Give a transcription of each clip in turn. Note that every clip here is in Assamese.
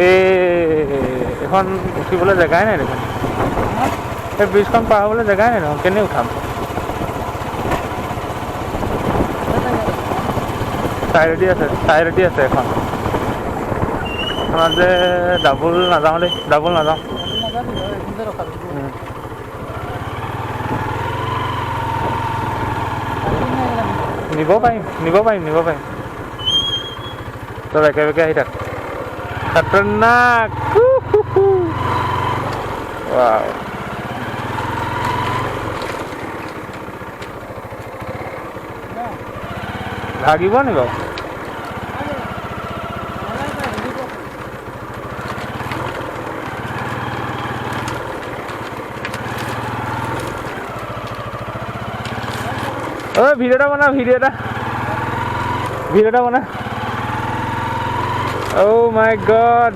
এইখন উঠিবলৈ জেগাই নাই দেখোন এই ব্ৰিজখন পাৰ হ'বলৈ জেগাই নাই দেখোন কেনে উঠাম চাইডেদি আছে এখন আমাৰ যে ডাবুল নাযাওঁ দেই ডাবুল নাযাওঁ নিব পাৰিম তই একে আহি থাক খতৰনাক ভাগিব নি বাৰু ঐ ভিডিঅ' এটা বনা Oh my God!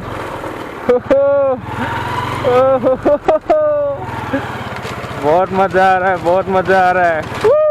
बहुत मजा आ रहा है